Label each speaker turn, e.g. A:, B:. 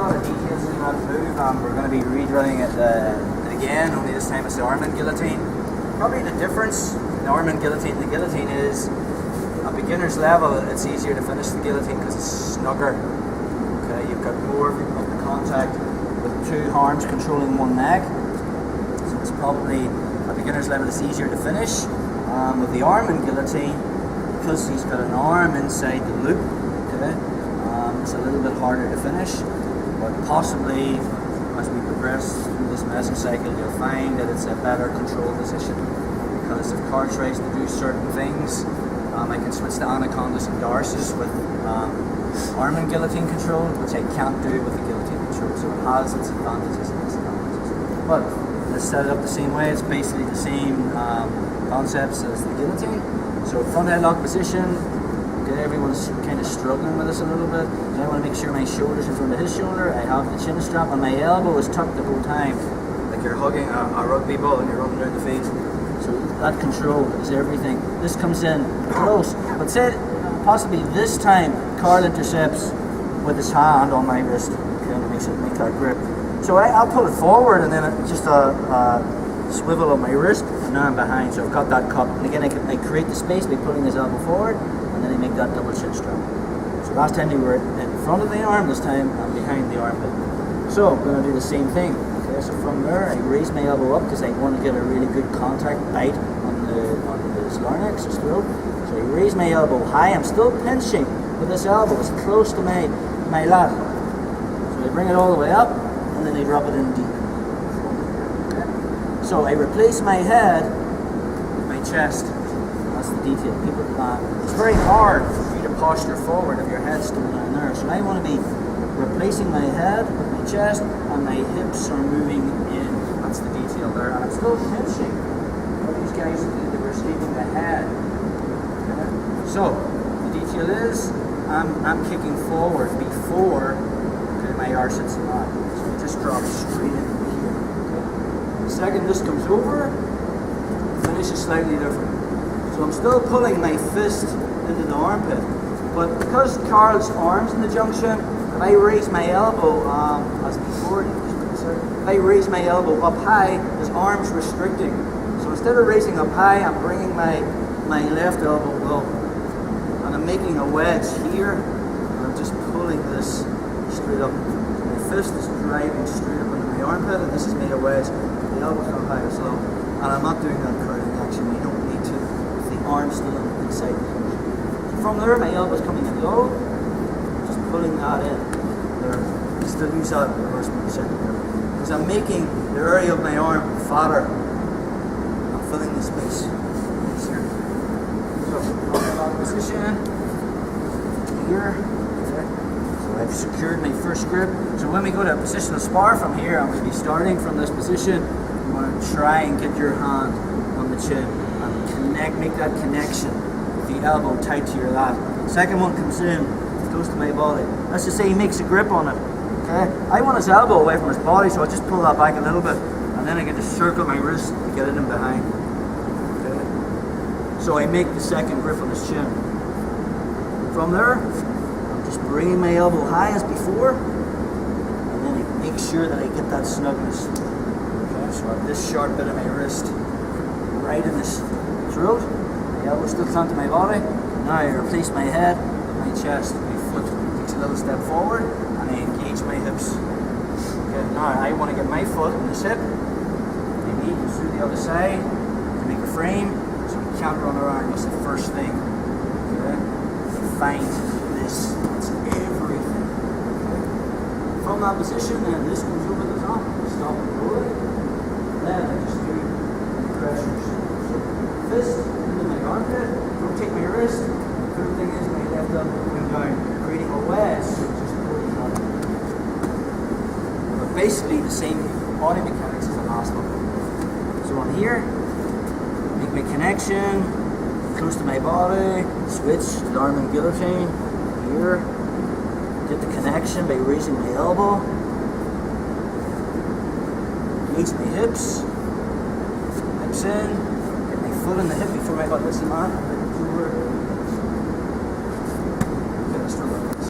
A: lot of details in that move. We're going to be redrilling it again, only this time it's the arm and guillotine. Probably the difference in the arm and guillotine, the guillotine is at beginner's level, it's easier to finish the guillotine because it's snugger. Okay, you've got more of the contact with two arms controlling one neck. So it's probably at beginner's level it's easier to finish. With the arm and guillotine, because he's got an arm inside the loop, okay, it's a little bit harder to finish. But possibly as we progress through this mesocycle, you'll find that it's a better control position. Because if Carl tries to do certain things, I can switch to anacondas and darces with arm and guillotine control, which I can't do with the guillotine control. So it has its advantages and disadvantages. But let's set it up the same way. It's basically the same concepts as the guillotine. So front headlock position. Okay, everyone's kind of struggling with this a little bit. So I want to make sure my shoulder's in front of his shoulder. I have the chin strap and my elbow is tucked the whole time, like you're hugging a rugby ball and you're running down the field. So that control is everything. This comes in close, but say possibly this time Carl intercepts with his hand on my wrist, okay, and makes it make that grip. So I'll pull it forward and then just a swivel of my wrist, and now I'm behind. So I've got that cup, and again I create the space by pulling this elbow forward, and then I make that double chin strap. So last time we were in front of the arm, this time I'm behind the armpit. So I'm going to do the same thing. Okay, so from there I raise my elbow up because I want to get a really good contact bite on the larynx or throat. So I raise my elbow high. I'm still pinching with this elbow. It's close to my lat. So I bring it all the way up, and then I drop it in deep. Okay. So I replace my head with my chest. That's the detail. It's very hard for you to posture forward if your head's still down there. So I want to be replacing my head with my chest, and my hips are moving in. That's the detail there. And I'm still pinching. All these guys, they were sleeping the head. Okay. So the detail is I'm kicking forward before my arse hits the mat. So I just drop straight in here. Okay. The second this comes over, the finish is slightly different. So I'm still pulling my fist into the armpit, but because Carl's arm's in the junction, if I raise my elbow, as before, if I raise my elbow up high, his arm's restricting. So instead of raising up high, I'm bringing my left elbow low, and I'm making a wedge here, and I'm just pulling this straight up. My fist is driving straight up into my armpit, and this has made a wedge. The elbow's not high or slow, and I'm not doing that crowding action. You don't need to if the arm's still inside the junction. So from there, my elbow's coming in low, just pulling that in. There, still use that reverse movement because I'm making the area of my arm fatter. I'm filling the space. Here. So, on position here. I've secured my first grip. So when we go to a position of spar from here, I'm going to be starting from this position. You want to try and get your hand on the chin and make that connection with the elbow tight to your lat. Second one comes in, goes to my body. Let's just say he makes a grip on it. Okay, I want his elbow away from his body, so I just pull that back a little bit, and then I get to circle my wrist to get it in behind. Okay, so I make the second grip on his chin. From there, just bringing my elbow high as before, and then I make sure that I get that snugness. Okay, so I have this sharp bit of my wrist right in his throat. The elbow still onto my body. Now I replace my head with my chest. My foot takes a little step forward, and I engage my hips. Okay, now I want to get my foot in this hip. My knee goes through the other side to make a frame, so we can't run around. That's the first thing. Okay, find this. Everything. Okay. From that position, then this comes over the top. Stop and roll. Then I just do pressures. So fist into my armpit. Rotate my wrist. Third thing is my left elbow going down, creating a wedge. So just pulling on. But basically the same body mechanics as the last one. So on here, make my connection close to my body. Switch to the arm and guillotine. Here, get the connection by raising my elbow, engage my hips in, get my foot in the hip before my butt hits the mat, over. Okay, let's do that.